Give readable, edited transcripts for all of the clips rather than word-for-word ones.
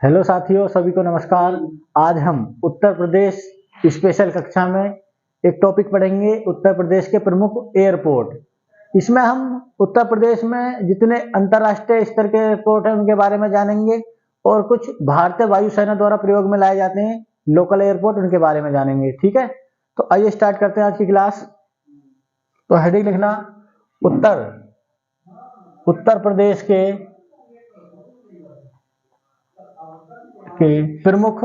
Hello साथियों, सभी को नमस्कार। आज हम उत्तर प्रदेश स्पेशल कक्षा में एक टॉपिक पढ़ेंगे, उत्तर प्रदेश के प्रमुख एयरपोर्ट। इसमें हम उत्तर प्रदेश में जितने अंतर्राष्ट्रीय स्तर के एयरपोर्ट हैं उनके बारे में जानेंगे और कुछ भारतीय वायुसेना द्वारा प्रयोग में लाए जाते हैं लोकल एयरपोर्ट, उनके बारे में जानेंगे। ठीक है, तो आइए स्टार्ट करते हैं आज की क्लास। तो हेडिंग लिखना, उत्तर प्रदेश के प्रमुख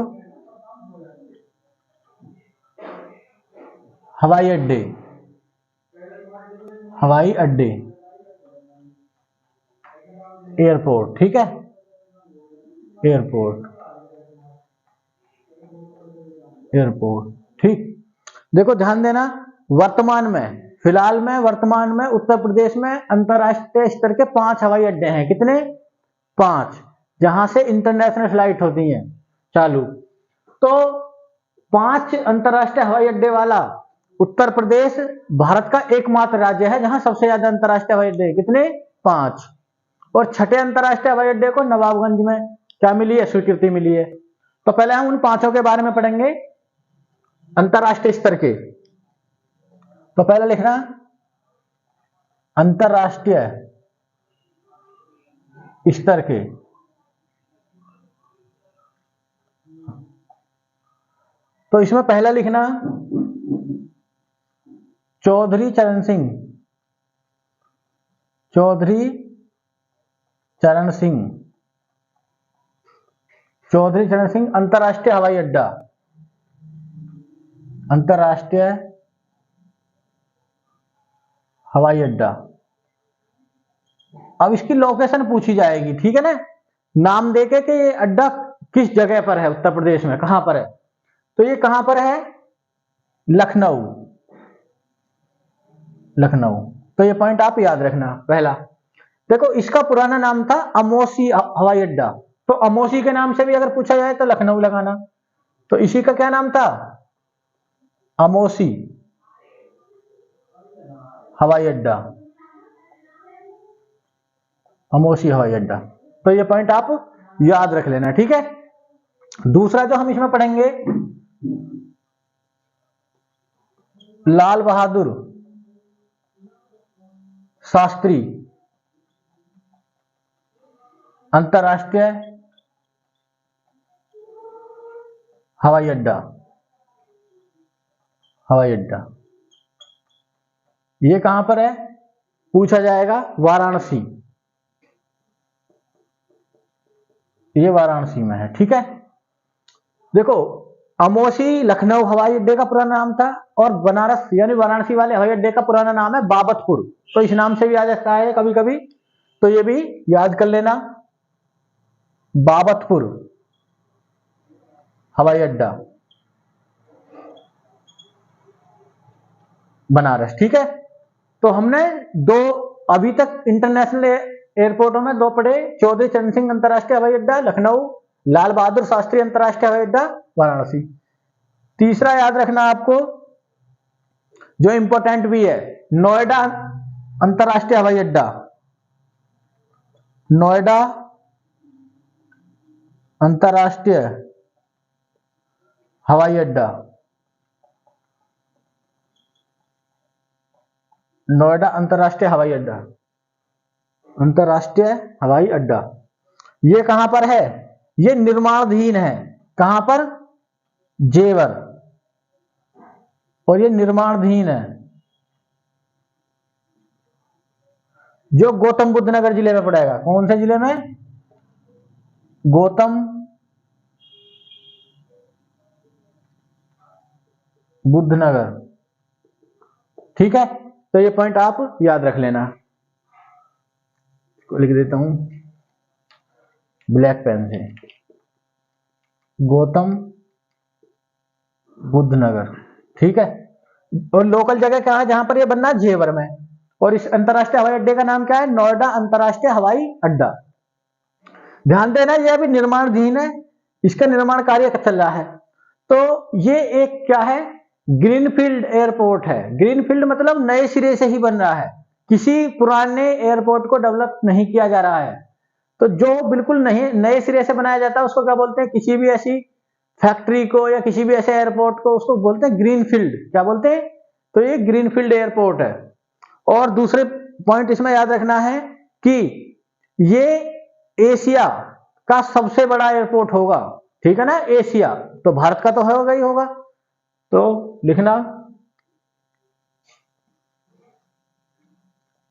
हवाई अड्डे एयरपोर्ट। ठीक है, एयरपोर्ट। ठीक, देखो ध्यान देना, फिलहाल में वर्तमान में उत्तर प्रदेश में अंतरराष्ट्रीय स्तर के 5 हवाई अड्डे हैं। कितने? 5, जहां से इंटरनेशनल फ्लाइट होती हैं चालू। तो 5 अंतरराष्ट्रीय हवाई अड्डे वाला उत्तर प्रदेश भारत का एकमात्र राज्य है जहां सबसे ज्यादा अंतरराष्ट्रीय हवाई अड्डे। कितने? 5। और छठे अंतरराष्ट्रीय हवाई अड्डे को नवाबगंज में क्या मिली है? स्वीकृति मिली है। तो पहले हम उन 5 के बारे में पढ़ेंगे अंतरराष्ट्रीय स्तर के। तो पहले लिखना अंतरराष्ट्रीय स्तर के। तो इसमें पहला लिखना चौधरी चरण सिंह अंतरराष्ट्रीय हवाई अड्डा। अंतरराष्ट्रीय हवाई अड्डा। अब इसकी लोकेशन पूछी जाएगी, ठीक है ना, नाम देके कि ये अड्डा किस जगह पर है उत्तर प्रदेश में, कहां पर है। तो ये कहां पर है? लखनऊ। तो ये पॉइंट आप याद रखना। पहला देखो, इसका पुराना नाम था अमोसी हवाई अड्डा। तो अमोसी के नाम से भी अगर पूछा जाए तो लखनऊ लगाना। तो इसी का क्या नाम था? अमोसी हवाई अड्डा। तो ये पॉइंट आप याद रख लेना, ठीक है। दूसरा जो हम इसमें पढ़ेंगे, लाल बहादुर शास्त्री अंतरराष्ट्रीय हवाई अड्डा। ये कहां पर है? पूछा जाएगा वाराणसी। ये वाराणसी में है, ठीक है। देखो, अमोसी लखनऊ हवाई अड्डे का पुराना नाम था और बनारस यानी वाराणसी वाले हवाई अड्डे का पुराना नाम है बाबतपुर। तो इस नाम से भी आ जाता है कभी कभी, तो ये भी याद कर लेना, बाबतपुर हवाई अड्डा, बनारस। ठीक है, तो हमने अभी तक इंटरनेशनल एयरपोर्टों में 2 पढ़े, चौधरी चरण सिंह अंतरराष्ट्रीय हवाई अड्डा लखनऊ, लाल बहादुर शास्त्री अंतरराष्ट्रीय हवाई अड्डा वाराणसी। तीसरा याद रखना आपको, जो इंपॉर्टेंट भी है, नोएडा अंतरराष्ट्रीय हवाई अड्डा। नोएडा अंतरराष्ट्रीय हवाई अड्डा। नोएडा अंतरराष्ट्रीय हवाई अड्डा। ये कहां पर है? ये निर्माणाधीन है। कहां पर? जेवर। और ये निर्माणाधीन है, जो गौतम बुद्ध नगर जिले में पड़ेगा। कौन से जिले में? गौतम बुद्ध नगर। ठीक है, तो ये पॉइंट आप याद रख लेना। लिख देता हूं ब्लैक पेन से, गौतम बुद्ध नगर। ठीक है, और लोकल जगह कहां है जहां पर ये बनना? जेवर में। और इस अंतरराष्ट्रीय हवाई अड्डे का नाम क्या है? नोएडा अंतरराष्ट्रीय हवाई अड्डा। ध्यान देना, ये अभी निर्माणाधीन है, इसका निर्माण कार्य चल रहा है। तो ये एक क्या है? ग्रीनफील्ड एयरपोर्ट है। ग्रीनफील्ड मतलब नए सिरे से ही बन रहा है, किसी पुराने एयरपोर्ट को डेवलप नहीं किया जा रहा है। तो जो बिल्कुल नहीं नए सिरे से बनाया जाता है उसको क्या बोलते हैं, किसी भी ऐसी फैक्ट्री को या किसी भी ऐसे एयरपोर्ट को उसको बोलते हैं ग्रीनफील्ड। क्या बोलते हैं? तो ये ग्रीनफील्ड एयरपोर्ट है। और दूसरे पॉइंट इसमें याद रखना है कि ये एशिया का सबसे बड़ा एयरपोर्ट होगा, ठीक है ना। एशिया तो भारत का तो होगा ही होगा, तो लिखना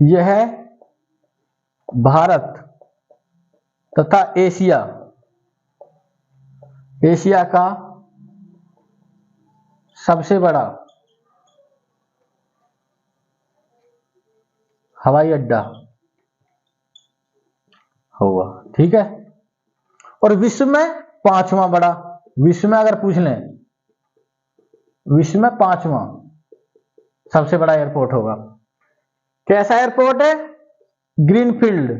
यह है भारत तथा एशिया, एशिया का सबसे बड़ा हवाई अड्डा होगा, ठीक है। और विश्व में पांचवा बड़ा, विश्व में अगर पूछ लें, विश्व में पांचवा सबसे बड़ा एयरपोर्ट होगा। कैसा एयरपोर्ट है? ग्रीनफील्ड,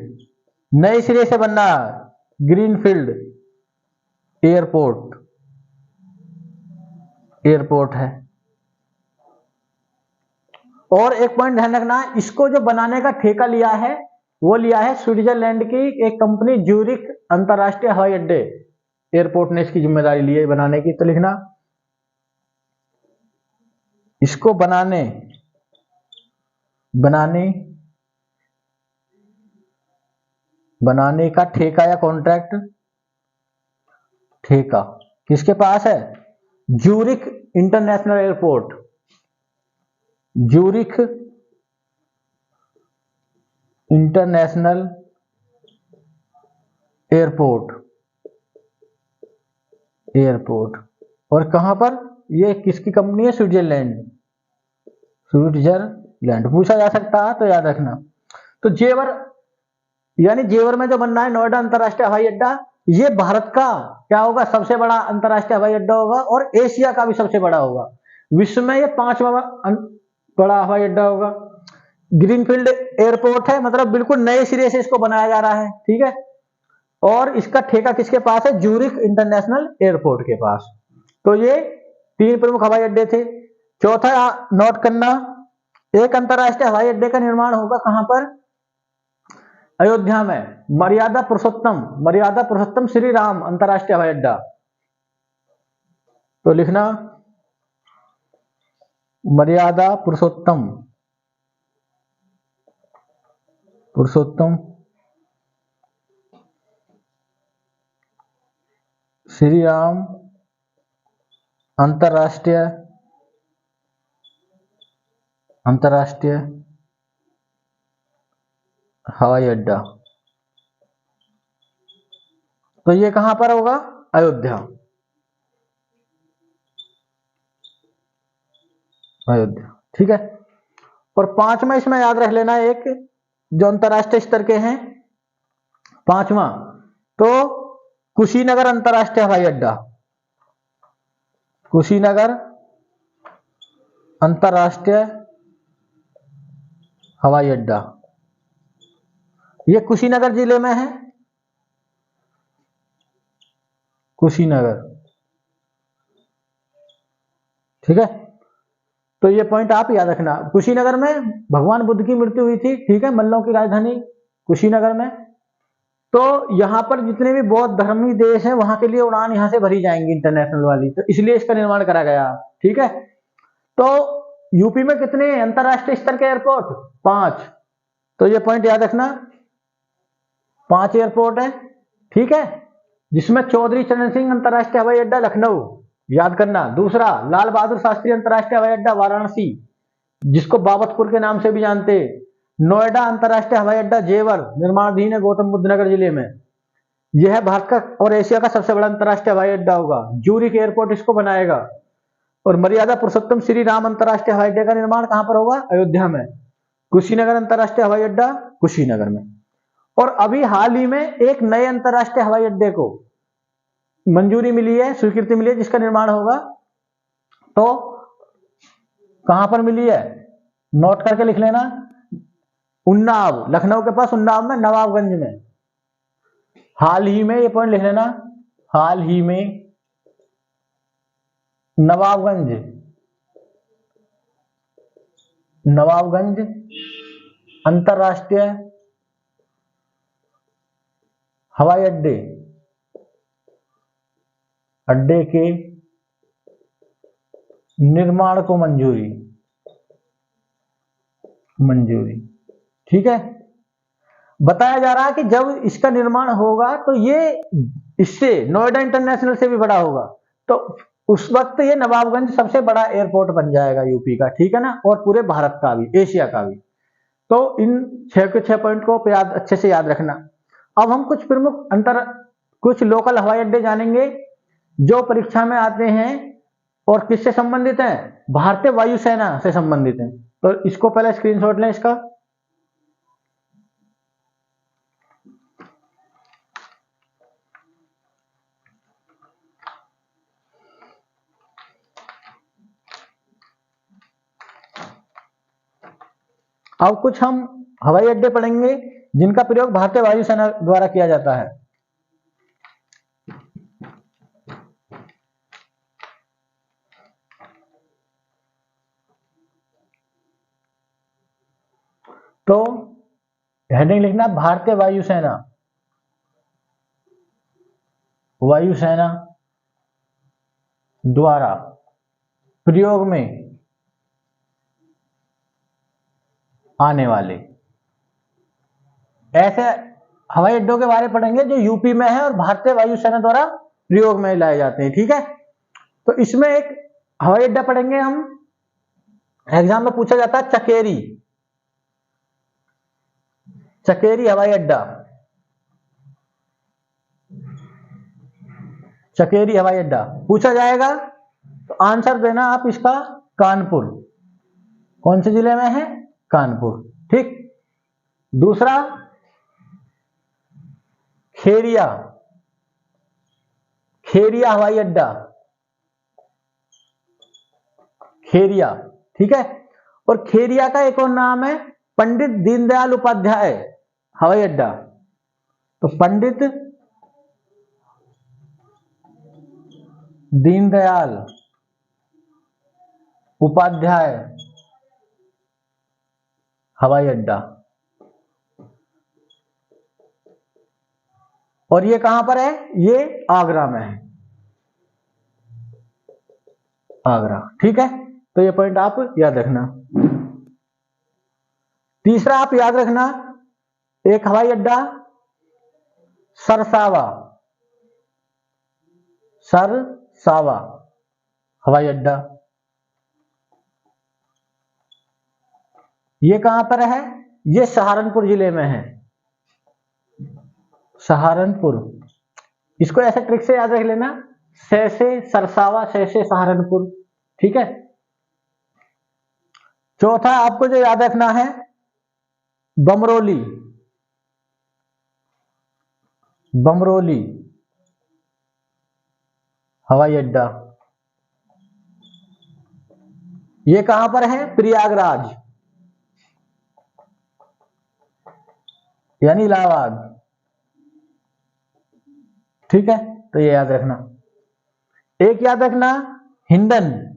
नए सिरे से बनना, ग्रीनफील्ड एयरपोर्ट, एयरपोर्ट है। और एक पॉइंट ध्यान रखना, इसको जो बनाने का ठेका लिया है वो लिया है स्विट्जरलैंड की एक कंपनी ज्यूरिख अंतरराष्ट्रीय हवाई अड्डे एयरपोर्ट ने इसकी जिम्मेदारी ली है बनाने की। तो लिखना इसको बनाने का ठेका या कॉन्ट्रैक्ट, ठेका किसके पास है? Zurich international airport, Zurich international airport, और कहां पर? ये किसकी कंपनी है? स्विट्जरलैंड, स्विट्जरलैंड पूछा जा सकता है तो याद रखना। तो जेवर यानी जेवर में जो बनना है नोएडा अंतरराष्ट्रीय हवाई अड्डा, ये भारत का क्या होगा? सबसे बड़ा अंतरराष्ट्रीय हवाई अड्डा होगा और एशिया का भी सबसे बड़ा होगा। विश्व में ये पांचवा बड़ा हवाई अड्डा होगा। ग्रीनफील्ड एयरपोर्ट है, मतलब बिल्कुल नए सिरे से इसको बनाया जा रहा है, ठीक है। और इसका ठेका किसके पास है? ज्यूरिख इंटरनेशनल एयरपोर्ट के पास। तो ये तीन प्रमुख हवाई अड्डे थे। चौथा नोट करना, एक अंतरराष्ट्रीय हवाई अड्डे का निर्माण होगा कहां पर? अयोध्या में, मर्यादा पुरुषोत्तम श्री राम अंतरराष्ट्रीय हवाई अड्डा। तो लिखना मर्यादा पुरुषोत्तम श्री राम अंतरराष्ट्रीय हवाई अड्डा। तो ये कहां पर होगा? अयोध्या, ठीक है। और पांचवा इसमें याद रख लेना एक जो अंतरराष्ट्रीय स्तर के हैं, पांचवा तो कुशीनगर अंतरराष्ट्रीय हवाई अड्डा, कुशीनगर अंतरराष्ट्रीय हवाई अड्डा, ये कुशीनगर जिले में है, कुशीनगर, ठीक है। तो ये पॉइंट आप याद रखना। कुशीनगर में भगवान बुद्ध की मृत्यु हुई थी, ठीक है, मल्लों की राजधानी कुशीनगर में। तो यहां पर जितने भी बौद्ध धर्मी देश हैं वहां के लिए उड़ान यहां से भरी जाएंगी इंटरनेशनल वाली, तो इसलिए इसका निर्माण करा गया, ठीक है। तो यूपी में कितने अंतरराष्ट्रीय स्तर के एयरपोर्ट? 5। तो ये पॉइंट याद रखना, 5 एयरपोर्ट है, ठीक है, जिसमें चौधरी चरण सिंह अंतरराष्ट्रीय हवाई अड्डा लखनऊ याद करना। दूसरा लाल बहादुर शास्त्री अंतरराष्ट्रीय हवाई अड्डा वाराणसी, जिसको बाबतपुर के नाम से भी जानते। नोएडा अंतरराष्ट्रीय हवाई अड्डा जेवर निर्माणाधीन है गौतम बुद्ध नगर जिले में। यह भारत का और एशिया का सबसे बड़ा अंतरराष्ट्रीय हवाई अड्डा होगा। ज्यूरिख एयरपोर्ट इसको बनाएगा। और मर्यादा पुरुषोत्तम श्री राम अंतरराष्ट्रीय हवाई अड्डे का निर्माण कहां पर होगा? अयोध्या में। कुशीनगर अंतरराष्ट्रीय हवाई अड्डा कुशीनगर में। और अभी हाल ही में एक नए अंतरराष्ट्रीय हवाई अड्डे को मंजूरी मिली है, स्वीकृति मिली है, जिसका निर्माण होगा। तो कहां पर मिली है? नोट करके लिख लेना, उन्नाव, लखनऊ के पास उन्नाव में, नवाबगंज में। हाल ही में, ये पॉइंट लिख लेना, हाल ही में नवाबगंज अंतरराष्ट्रीय हवाई अड्डे के निर्माण को मंजूरी। ठीक है, बताया जा रहा है कि जब इसका निर्माण होगा तो ये इससे नोएडा इंटरनेशनल से भी बड़ा होगा, तो उस वक्त ये नवाबगंज सबसे बड़ा एयरपोर्ट बन जाएगा यूपी का। ठीक है ना, और पूरे भारत का भी, एशिया का भी। तो इन 6 के 6 पॉइंट को अच्छे से याद रखना। अब हम कुछ प्रमुख कुछ लोकल हवाई अड्डे जानेंगे जो परीक्षा में आते हैं और किससे संबंधित हैं, भारतीय वायुसेना से संबंधित हैं। तो इसको पहले स्क्रीनशॉट लें इसका। अब कुछ हम हवाई अड्डे पढ़ेंगे जिनका प्रयोग भारतीय वायुसेना द्वारा किया जाता है। तो हेडिंग लिखना भारतीय वायुसेना द्वारा प्रयोग में आने वाले ऐसे हवाई अड्डों के बारे में पढ़ेंगे जो यूपी में है और भारतीय वायुसेना द्वारा प्रयोग में लाए जाते हैं। ठीक है, तो इसमें एक हवाई अड्डा पढ़ेंगे हम, एग्जाम में पूछा जाता है चकेरी हवाई अड्डा। चकेरी हवाई अड्डा पूछा जाएगा तो आंसर देना आप इसका कानपुर। कौन से जिले में है, कानपुर। ठीक, दूसरा खेरिया हवाई अड्डा, खेरिया। ठीक है, और खेरिया का एक और नाम है पंडित दीनदयाल उपाध्याय हवाई अड्डा। तो पंडित दीनदयाल उपाध्याय हवाई अड्डा, और ये कहां पर है, ये आगरा में है, आगरा। ठीक है, तो ये पॉइंट आप याद रखना। तीसरा आप याद रखना, एक हवाई अड्डा सरसावा हवाई अड्डा, ये कहां पर है, ये सहारनपुर जिले में है, सहारनपुर। इसको ऐसे ट्रिक से याद रख लेना, से सरसावा, से सहारनपुर। ठीक है, चौथा आपको जो याद रखना है, बमरोली हवाई अड्डा, ये कहां पर है, प्रयागराज यानी इलाहाबाद। ठीक है, तो ये याद रखना। एक याद रखना, हिंडन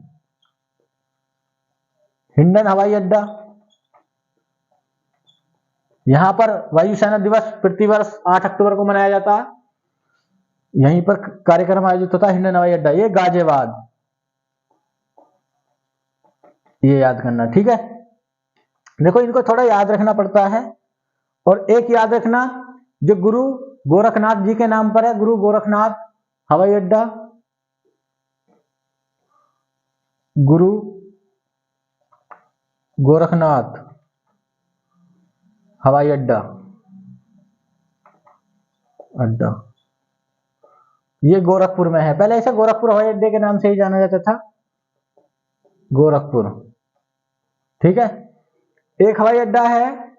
हवाई अड्डा, यहां पर वायुसेना दिवस प्रतिवर्ष 8 अक्टूबर को मनाया जाता है, यहीं पर कार्यक्रम आयोजित होता है, हिंडन हवाई अड्डा, ये गाजियाबाद, ये याद करना। ठीक है, देखो इनको थोड़ा याद रखना पड़ता है। और एक याद रखना, जो गुरु गोरखनाथ जी के नाम पर है, गुरु गोरखनाथ हवाई अड्डा, गुरु गोरखनाथ हवाई अड्डा, ये गोरखपुर में है। पहले इसे गोरखपुर हवाई अड्डे के नाम से ही जाना जाता था, गोरखपुर। ठीक है, एक हवाई अड्डा है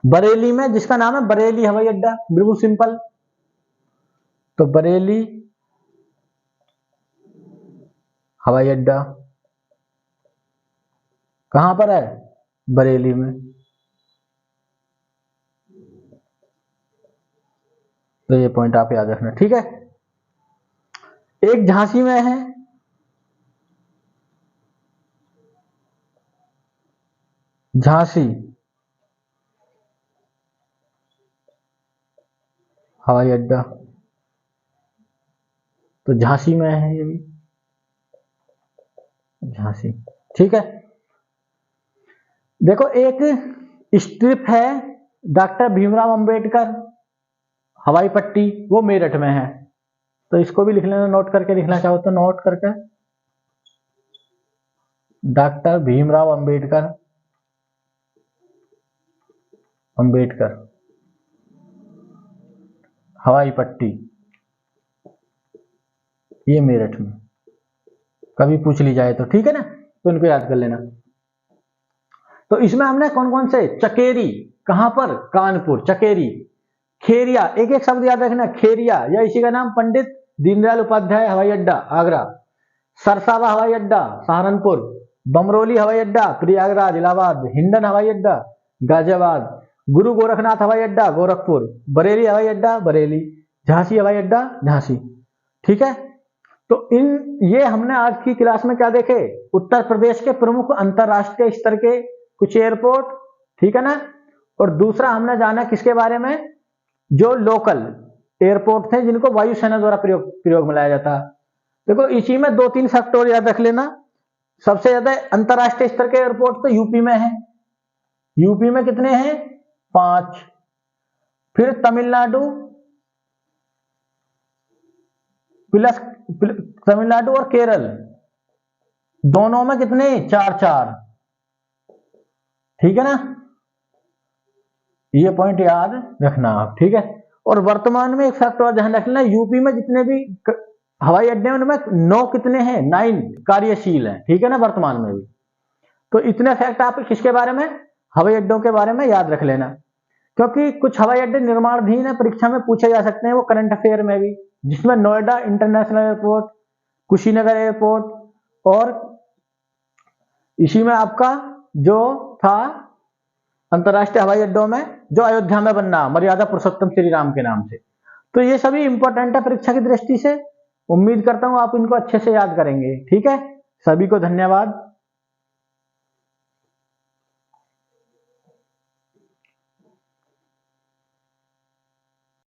बरेली में जिसका नाम है बरेली हवाई अड्डा, बिल्कुल सिंपल। तो बरेली हवाई अड्डा कहां पर है, बरेली में। तो ये पॉइंट आप याद रखना। ठीक है, एक झांसी में है, झांसी हवाई अड्डा, तो झांसी में है ये भी, झांसी। ठीक है, देखो एक स्ट्रिप है डॉक्टर भीमराव अंबेडकर हवाई पट्टी, वो मेरठ में है, तो इसको भी लिख लेना, नोट करके लिखना चाहो तो नोट करके, डॉक्टर भीमराव अंबेडकर, अंबेडकर हवाई पट्टी, ये मेरठ में, कभी पूछ ली जाए तो, ठीक है ना, तो इनको याद कर लेना। तो इसमें हमने कौन कौन से, चकेरी, कहां पर, कानपुर, चकेरी, खेरिया, एक एक शब्द याद रखना, खेरिया या इसी का नाम पंडित दीनदयाल उपाध्याय हवाई अड्डा आगरा, सरसावा हवाई अड्डा सहारनपुर, बमरोली हवाई अड्डा प्रयागराज इलाहाबाद, हिंडन हवाई अड्डा गाजियाबाद, गुरु गोरखनाथ हवाई अड्डा गोरखपुर, बरेली हवाई अड्डा बरेली, झांसी हवाई अड्डा झांसी। ठीक है, तो ये हमने आज की क्लास में क्या देखे, उत्तर प्रदेश के प्रमुख अंतरराष्ट्रीय स्तर के कुछ एयरपोर्ट, ठीक है ना, और दूसरा हमने जाना किसके बारे में, जो लोकल एयरपोर्ट थे जिनको वायुसेना द्वारा प्रयोग में लाया जाता। देखो इसी में 2-3 फैक्टर याद रख लेना, सबसे ज्यादा अंतरराष्ट्रीय स्तर के एयरपोर्ट तो यूपी में है, यूपी में कितने हैं, 5, फिर तमिलनाडु प्लस तमिलनाडु और केरल दोनों में कितने, 4-4, ठीक है ना, ये पॉइंट याद रखना आप, ठीक है। और वर्तमान में एक फैक्ट और ध्यान रखना, यूपी में जितने भी हवाई अड्डे हैं उनमें 9 कितने हैं, 9 कार्यशील हैं, ठीक है ना, वर्तमान में भी। तो इतने फैक्ट आप किसके बारे में, हवाई अड्डों के बारे में याद रख लेना, क्योंकि कुछ हवाई अड्डे निर्माणाधीन है, परीक्षा में पूछे जा सकते हैं वो करंट अफेयर में भी, जिसमें Noida international airport, Kushinagar airport, और इसी में आपका जो था अंतरराष्ट्रीय हवाई अड्डों में जो अयोध्या में बनना, मर्यादा पुरुषोत्तम श्री राम के नाम से। तो ये सभी इंपॉर्टेंट है परीक्षा की दृष्टि से, उम्मीद करता हूं आप इनको अच्छे से याद करेंगे। ठीक है, सभी को धन्यवाद।